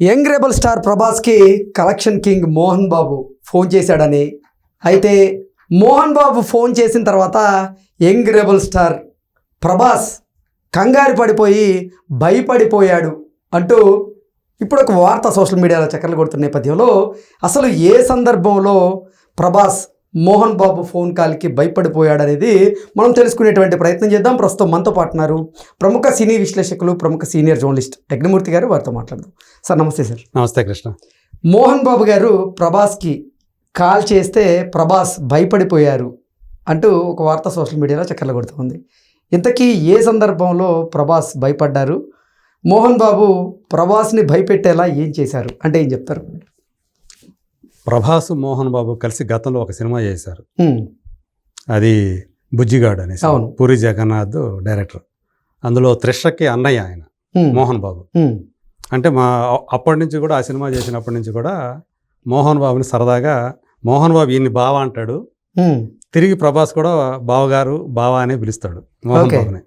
Young rebel star ప్రభాస్కి collection king Mohan Babu phone చేశాడని, అయితే మోహన్ బాబు ఫోన్ చేసిన తర్వాత యంగ్ రెబల్ స్టార్ ప్రభాస్ కంగారు పడిపోయి భయపడిపోయాడు అంటూ ఇప్పుడు ఒక వార్త సోషల్ మీడియాలో చక్కర్లు కొడుతున్న నేపథ్యంలో అసలు ఏ సందర్భంలో ప్రభాస్ మోహన్ బాబు ఫోన్ కాల్కి భయపడిపోయాడనేది మనం తెలుసుకునేటువంటి ప్రయత్నం చేద్దాం. ప్రస్తుతం మనతో పాటున్నారు ప్రముఖ సినీ విశ్లేషకులు, ప్రముఖ సీనియర్ జర్నలిస్ట్ యజ్ఞమూర్తి గారు. వారితో మాట్లాడదాం. సార్ నమస్తే. సార్ నమస్తే కృష్ణ. మోహన్ బాబు గారు ప్రభాస్కి కాల్ చేస్తే ప్రభాస్ భయపడిపోయారు అంటూ ఒక వార్త సోషల్ మీడియాలో చక్కర్లు కొడుతుంది. ఇంతకీ ఏ సందర్భంలో ప్రభాస్ భయపడ్డారు? మోహన్ బాబు ప్రభాస్ని భయపెట్టేలా ఏం చేశారు అంటే ఏం చెప్తారు? ప్రభాస్ మోహన్ బాబు కలిసి గతంలో ఒక సినిమా చేశారు. అది బుజ్జిగాడు అనేసి. అవును. పూరి జగన్నాథ్ డైరెక్టర్. అందులో త్రిషకి అన్నయ్య ఆయన మోహన్ బాబు. అంటే అప్పటి నుంచి కూడా ఆ సినిమా చేసినప్పటి నుంచి కూడా మోహన్ బాబుని సరదాగా మోహన్ బాబు ఈయన్ని బావ అంటాడు, తిరిగి ప్రభాస్ కూడా బావగారు బావ అనే పిలుస్తాడు మోహన్ బాబుని.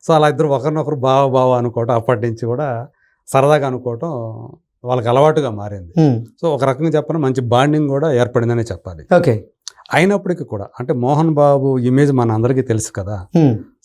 సో అలా ఇద్దరు ఒకరినొకరు బావ అనుకోవటం అప్పటి నుంచి కూడా సరదాగా అనుకోవటం వాళ్ళకి అలవాటుగా మారింది. సో ఒక రకంగా చెప్పాలి మంచి బాండింగ్ కూడా ఏర్పడిందనే చెప్పాలి. ఓకే. అయినప్పటికీ కూడా అంటే మోహన్ బాబు ఇమేజ్ మన అందరికీ తెలుసు కదా.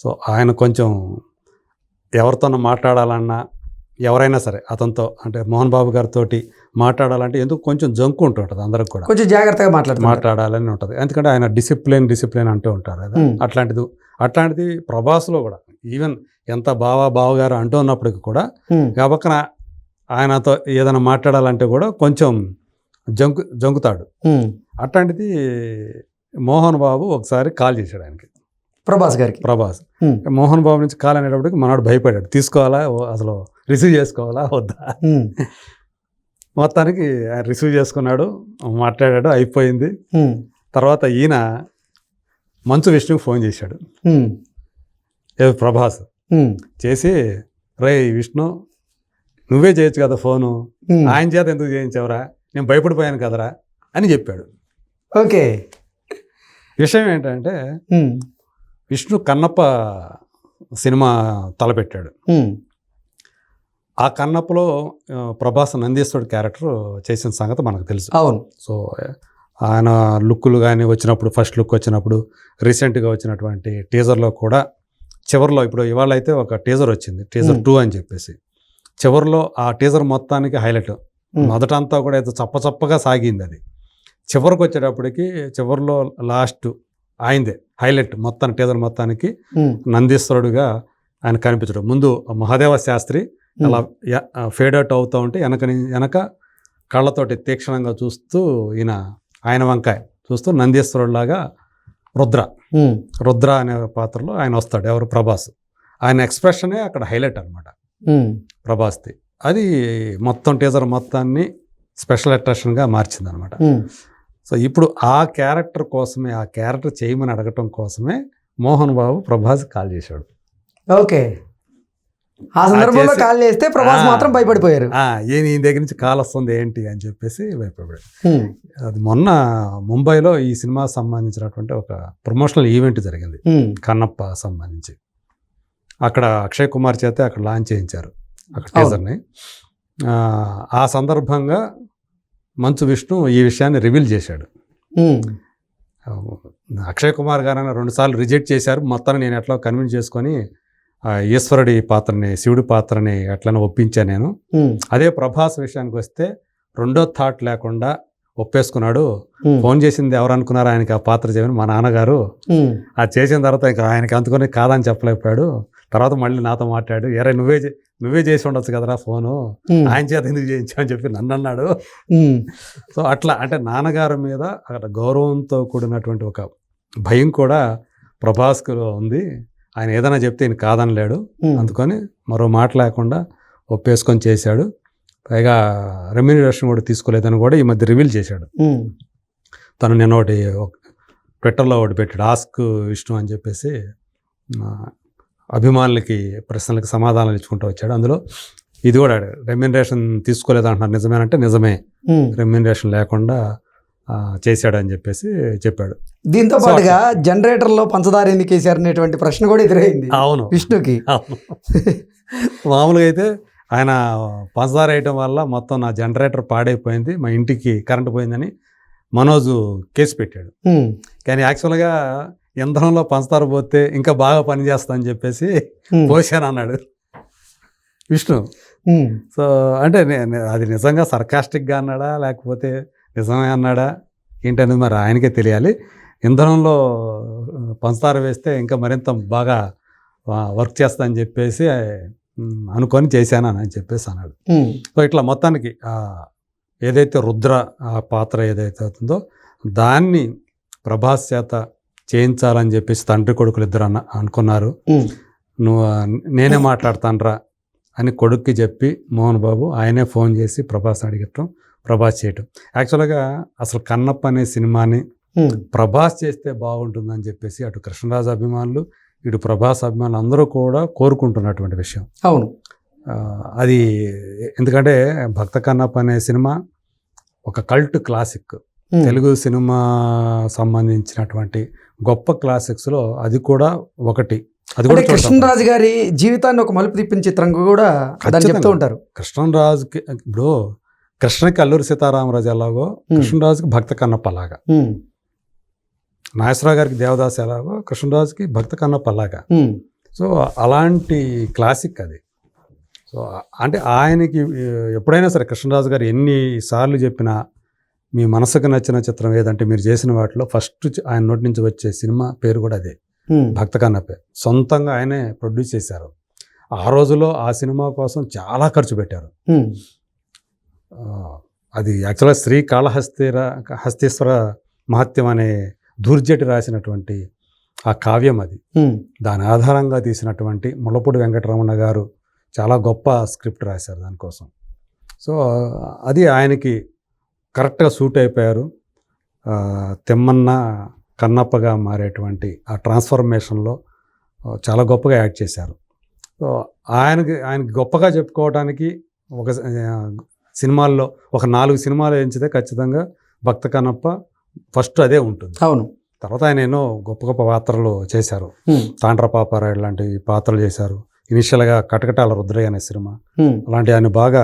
సో ఆయన కొంచెం ఎవరితోనో మాట్లాడాలన్నా, ఎవరైనా సరే అతనితో అంటే మోహన్ బాబు గారితో మాట్లాడాలంటే ఎందుకు కొంచెం జంకు ఉంటుంటుంది, అందరికి కూడా కొంచెం జాగ్రత్తగా మాట్లాడాలని ఉంటుంది. ఎందుకంటే ఆయన డిసిప్లిన్ అంటూ ఉంటారు కదా. అట్లాంటిది ప్రభాస్లో కూడా ఈవెన్ ఎంత బావగారు అంటూ ఉన్నప్పటికీ కూడా గబక్కన ఆయనతో ఏదైనా మాట్లాడాలంటే కూడా కొంచెం జంకుతాడు. అట్లాంటిది మోహన్ బాబు ఒకసారి కాల్ చేశాడు ఆయనకి, ప్రభాస్ మోహన్ బాబు నుంచి కాల్ అనేటప్పటికి మనవాడు భయపడ్డాడు. తీసుకోవాలా, అసలు రిసీవ్ చేసుకోవాలా వద్దా. మొత్తానికి ఆయన రిసీవ్ చేసుకున్నాడు, మాట్లాడాడు, అయిపోయింది. తర్వాత ఈయన మంచు విష్ణుకి ఫోన్ చేశాడు. ప్రభాస్ చేసి, రే విష్ణు నువ్వే చేయొచ్చు కదా ఫోను, ఆయన చేత ఎందుకు చేయించావురా, నేను భయపడిపోయాను కదరా అని చెప్పాడు. ఓకే. విషయం ఏంటంటే విష్ణు కన్నప్ప సినిమా తలపెట్టాడు. ఆ కన్నప్పలో ప్రభాస్ నందీశ్వరుడు క్యారెక్టర్ చేసిన సంగతి మనకు తెలుసు. అవును. సో ఆయన లుక్కులు కానీ వచ్చినప్పుడు, ఫస్ట్ లుక్ వచ్చినప్పుడు, రీసెంట్గా వచ్చినటువంటి టీజర్లో కూడా చివరిలో, ఇప్పుడు ఇవాళ అయితే ఒక టీజర్ వచ్చింది, టీజర్ 2 అని చెప్పేసి. చివరిలో ఆ టీజర్ మొత్తానికి హైలైట్. మొదటంతా కూడా ఏదో చప్పగా సాగింది, అది చివరికి వచ్చేటప్పటికి చివరిలో లాస్ట్ ఆయనదే హైలైట్. మొత్తం టీజర్ మొత్తానికి నందీశ్వరుడుగా ఆయన కనిపించడం. ముందు మహాదేవ శాస్త్రి అలా ఫేడ్ అవుట్ అవుతూ ఉంటే వెనక కళ్ళతోటి తీక్షణంగా చూస్తూ ఆయన వంకాయ చూస్తూ నందీశ్వరుడులాగా రుద్ర అనే పాత్రలో ఆయన వస్తాడు. ఎవరు? ప్రభాస్. ఆయన ఎక్స్ప్రెషనే అక్కడ హైలైట్ అనమాట ప్రభాస్ది. అది మొత్తం టీజర్ మొత్తాన్ని స్పెషల్ అట్రాక్షన్గా మార్చింది అనమాట. సో ఇప్పుడు ఆ క్యారెక్టర్ కోసమే, ఆ క్యారెక్టర్ చేయమని అడగటం కోసమే మోహన్ బాబు ప్రభాస్ కాల్ చేశాడు. ఓకే. ఆ సందర్భంలో కాల్ చేస్తే ప్రభాస్ మాత్రం భయపడిపోయారు. ఈ దగ్గర నుంచి కాల్ వస్తుంది ఏంటి అని చెప్పేసి భయపడిపోయాడు. అది మొన్న ముంబైలో ఈ సినిమా సంబంధించినటువంటి ఒక ప్రమోషనల్ ఈవెంట్ జరిగింది కన్నప్ప సంబంధించి. అక్కడ అక్షయ్ కుమార్ చేత అక్కడ లాంచ్ చేయించారు అక్కడ టీజర్ని. ఆ సందర్భంగా మంచు విష్ణు ఈ విషయాన్ని రివీల్ చేశాడు. అక్షయ్ కుమార్ గారైనా 2 సార్లు రిజెక్ట్ చేశారు. మొత్తాన్ని నేను ఎట్లా కన్విన్స్ చేసుకొని ఈశ్వరుడి పాత్రని, శివుడి పాత్రని ఎట్లనో ఒప్పించా నేను. అదే ప్రభాస్ విషయానికి వస్తే రెండో థాట్ లేకుండా ఒప్పేసుకున్నాడు. ఫోన్ చేసింది ఎవరు అనుకున్నారు, ఆయనకి ఆ పాత్ర చేయమని మా నాన్నగారు. అది చేసిన తర్వాత ఇంకా ఆయనకి అందుకొని కాదని చెప్పలేకపోయాడు. తర్వాత మళ్ళీ నాతో మాట్లాడు, ఎరే నువ్వే చేసి ఉండొచ్చు కదరా ఫోను, ఆయన చేత ఎందుకు చేయించావు అని చెప్పి నన్ను అన్నాడు. సో అట్లా అంటే నాన్నగారి మీద అక్కడ గౌరవంతో కూడినటువంటి ఒక భయం కూడా ప్రభాస్కు ఉంది. ఆయన ఏదైనా చెప్తే ఈయన కాదనలేడు, అందుకని మరో మాట లేకుండా ఒప్పేసుకొని చేశాడు. పైగా రెమ్యూనరేషన్ కూడా తీసుకోలేదని కూడా ఈ మధ్య రివీల్ చేశాడు. తను నేను ట్విట్టర్లో ఒకటి పెట్టాడు, ఆస్క్ విష్ణు అని చెప్పేసి అభిమానులకి ప్రశ్నలకు సమాధానాలు ఇచ్చుకుంటూ వచ్చాడు. అందులో ఇది కూడా రెమ్యూనరేషన్ తీసుకోలేదంటున్నారు, నిజమేనంటే నిజమే, రెమ్యూనరేషన్ లేకుండా చేశాడు అని చెప్పేసి చెప్పాడు. దీంతో పాటుగా జనరేటర్లో పంచదార ఎందుకు వేశారు అనేటువంటి ప్రశ్న కూడా ఎదురైంది. అవును, విష్ణుకి. మామూలుగా అయితే ఆయన పంచదార వేయటం వల్ల మొత్తం నా జనరేటర్ పాడైపోయింది, మా ఇంటికి కరెంటు పోయిందని మనోజు కేసు పెట్టాడు. కానీ యాక్చువల్గా ఇంధనంలో పంచదార పోతే ఇంకా బాగా పనిచేస్తా అని చెప్పేసి పోసాను అన్నాడు విష్ణు. సో అంటే అది నిజంగా సర్కాస్టిక్గా అన్నాడా లేకపోతే నిజమే అన్నాడా ఏంటనేది మరి ఆయనకే తెలియాలి. ఇంధనంలో పంచదార వేస్తే ఇంకా మరింత బాగా వర్క్ చేస్తా అని చెప్పేసి అనుకొని చేశాను అని చెప్పేసి అన్నాడు. సో ఇట్లా మొత్తానికి ఏదైతే రుద్ర ఆ పాత్ర ఏదైతే అవుతుందో దాన్ని ప్రభాస్ చేత చేయించాలని చెప్పేసి తండ్రి కొడుకులు ఇద్దరు అనుకున్నారు. నువ్వు నేనే మాట్లాడతానురా అని కొడుక్కి చెప్పి మోహన్ బాబు ఆయనే ఫోన్ చేసి ప్రభాస్ అడిగటం, ప్రభాస్ చేయటం. యాక్చువల్గా అసలు కన్నప్ప అనే సినిమాని ప్రభాస్ చేస్తే బాగుంటుందని చెప్పేసి అటు కృష్ణరాజు అభిమానులు ఇటు ప్రభాస్ అభిమానులు అందరూ కూడా కోరుకుంటున్నటువంటి విషయం. అవును, అది ఎందుకంటే భక్త కన్నప్ప అనే సినిమా ఒక కల్ట్ క్లాసిక్, తెలుగు సినిమా సంబంధించినటువంటి గొప్ప క్లాసిక్స్లో అది కూడా ఒకటి. అది కూడా కృష్ణరాజు గారి జీవితాన్ని ఒక మలుపు తిప్పిన చిత్రంగా కూడా చెప్తూ ఉంటారు. కృష్ణరాజుకి ఇప్పుడు కృష్ణకి అల్లూరి సీతారామరాజు ఎలాగో కృష్ణరాజుకి భక్త కన్నప్ప అలాగా, నాగేశ్వరరావు గారికి దేవదాస్ ఎలాగో కృష్ణరాజుకి భక్త కన్నప్ప అలాగా. సో అలాంటి క్లాసిక్ అది. సో అంటే ఆయనకి ఎప్పుడైనా సరే కృష్ణరాజు గారు ఎన్నిసార్లు చెప్పినా మీ మనసుకు నచ్చిన చిత్రం ఏదంటే మీరు చేసిన వాటిలో ఫస్ట్ ఆయన నోటి నుంచి వచ్చే సినిమా పేరు కూడా అదే, భక్త కన్నప్ప. సొంతంగా ఆయనే ప్రొడ్యూస్ చేశారు. ఆ రోజులో ఆ సినిమా కోసం చాలా ఖర్చు పెట్టారు. అది యాక్చువల్గా శ్రీ హస్తీశ్వర మహత్యం అనే ధూర్జటి రాసినటువంటి ఆ కావ్యం అది. దాని ఆధారంగా తీసినటువంటి ముళ్ళపూడి వెంకటరమణ గారు చాలా గొప్ప స్క్రిప్ట్ రాశారు దానికోసం. సో అది ఆయనకి కరెక్ట్గా సూట్ అయిపోయారు. తెమ్మన్న కన్నప్పగా మారేటువంటి ఆ ట్రాన్స్ఫర్మేషన్లో చాలా గొప్పగా యాక్ట్ చేశారు. సో ఆయనకి గొప్పగా చెప్పుకోవడానికి ఒక సినిమాల్లో ఒక 4 సినిమాలు ఎంచితే ఖచ్చితంగా భక్త కన్నప్ప ఫస్ట్ అదే ఉంటుంది. అవును, తర్వాత ఆయన ఎన్నో గొప్ప గొప్ప పాత్రలు చేశారు. తాండ్ర పాపారాయుడు లాంటి పాత్రలు చేశారు. ఇనిషియల్గా కటకటాల రుద్రయ్య అనే సినిమా అలాంటి ఆయన బాగా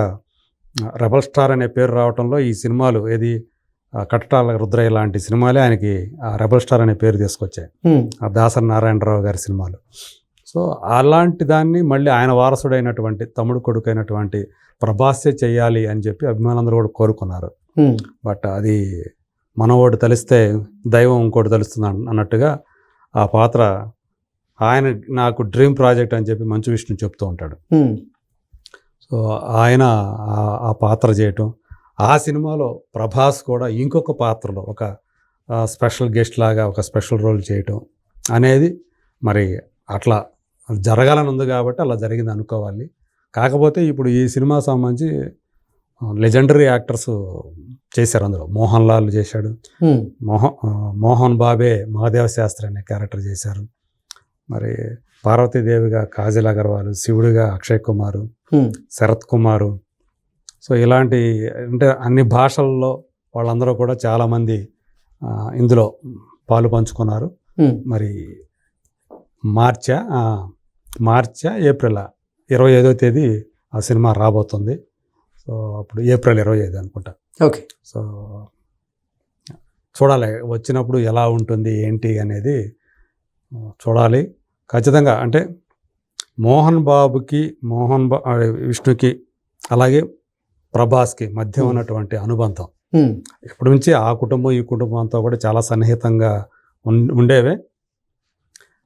రెబల్ స్టార్ అనే పేరు రావడంలో ఈ సినిమాలు ఏది కటకటాల రుద్రయ్య లాంటి సినిమాలే ఆయనకి ఆ రెబల్ స్టార్ అనే పేరు తీసుకొచ్చాయి, ఆ దాసరి నారాయణరావు గారి సినిమాలు. సో అలాంటి దాన్ని మళ్ళీ ఆయన వారసుడైనటువంటి తమ్ముడు కొడుకు అయినటువంటి ప్రభాసే చేయాలి అని చెప్పి అభిమానులందరూ కూడా కోరుకున్నారు. బట్ అది మనవాడు తలిస్తే దైవం ఇంకోటి తలుస్తుంది అన్నట్టుగా ఆ పాత్ర ఆయన నాకు డ్రీమ్ ప్రాజెక్ట్ అని చెప్పి మంచు విష్ణు చెప్తూ ఉంటాడు. సో ఆయన ఆ పాత్ర చేయటం, ఆ సినిమాలో ప్రభాస్ కూడా ఇంకొక పాత్రలో ఒక స్పెషల్ గెస్ట్ లాగా ఒక స్పెషల్ రోల్ చేయటం అనేది మరి అట్లా జరగాలని ఉంది కాబట్టి అలా జరిగింది అనుకోవాలి. కాకపోతే ఇప్పుడు ఈ సినిమా సంబంధించి లెజెండరీ యాక్టర్స్ చేశారు. అందులో మోహన్ లాల్ చేశాడు, మోహన్ బాబే మహాదేవ శాస్త్రి అనే క్యారెక్టర్ చేశారు. మరి పార్వతీదేవిగా కాజల్ అగర్వాల్, శివుడిగా అక్షయ్ కుమారు, శరత్ కుమారు. సో ఇలాంటి అంటే అన్ని భాషల్లో వాళ్ళందరూ కూడా చాలామంది ఇందులో పాలు పంచుకున్నారు. మరి ఏప్రిల్ 25వ తేదీ ఆ సినిమా రాబోతుంది. సో అప్పుడు ఏప్రిల్ 25 అనుకుంటా. ఓకే. సో చూడాలి వచ్చినప్పుడు ఎలా ఉంటుంది ఏంటి అనేది చూడాలి ఖచ్చితంగా. అంటే మోహన్ బాబుకి విష్ణుకి అలాగే ప్రభాస్కి మధ్య ఉన్నటువంటి అనుబంధం ఇప్పటి నుంచి ఆ కుటుంబం ఈ కుటుంబం అంతా కూడా చాలా సన్నిహితంగా ఉండేవే.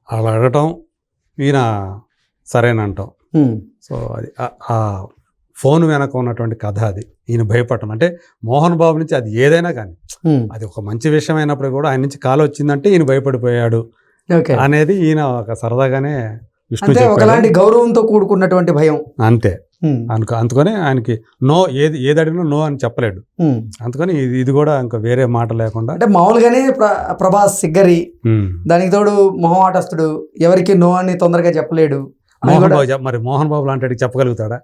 అలా అడగటం ఈయన సరేనంటాం. సో అది ఆ ఫోన్ వెనక ఉన్నటువంటి కథ అది. ఈయన భయపడటం అంటే మోహన్ బాబు నుంచి అది ఏదైనా కానీ అది ఒక మంచి విషయం అయినప్పుడు కూడా ఆయన నుంచి కాల్ వచ్చిందంటే ఈయన భయపడిపోయాడు అనేది ఈయన ఒక సరదాగానే విష్ణు ఒకలాంటి గౌరవంతో కూడుకున్నటువంటి భయం అంతే. అందుకని ఆయనకి నో ఏది అడిగినా నో అని చెప్పలేడు. అందుకని ఇది కూడా ఇంకా వేరే మాట లేకుండా అంటే మామూలుగానే ప్రభాస్ సిగ్గరి, దానికి తోడు మొహమాటస్తుడు, ఎవరికి నో అని తొందరగా చెప్పలేడు. మరి మోహన్ బాబు లాంటి చెప్పగలుగుతాడా?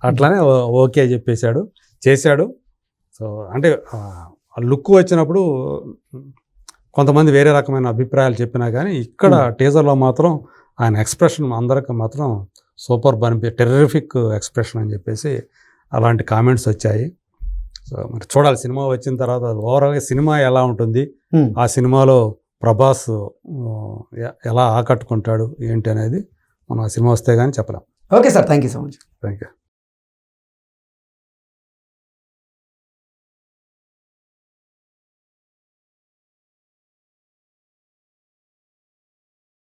అట్లానే ఓకే చేశాడు. సో అంటే లుక్ వచ్చినప్పుడు కొంతమంది వేరే రకమైన అభిప్రాయాలు చెప్పినా కానీ ఇక్కడ టీజర్లో మాత్రం ఆయన ఎక్స్ప్రెషన్ అందరికి మాత్రం సూపర్ టెర్రిఫిక్ ఎక్స్ప్రెషన్ అని చెప్పేసి అలాంటి కామెంట్స్ వచ్చాయి. సో మరి చూడాలి సినిమా వచ్చిన తర్వాత ఓవరాల్గా సినిమా ఎలా ఉంటుంది, ఆ సినిమాలో ప్రభాస్ ఎలా ఆకట్టుకుంటాడు ఏంటి అనేది మనం ఆ సినిమా వస్తే కానీ చెప్పలేం. Okay sir, thank you so much. Thank you.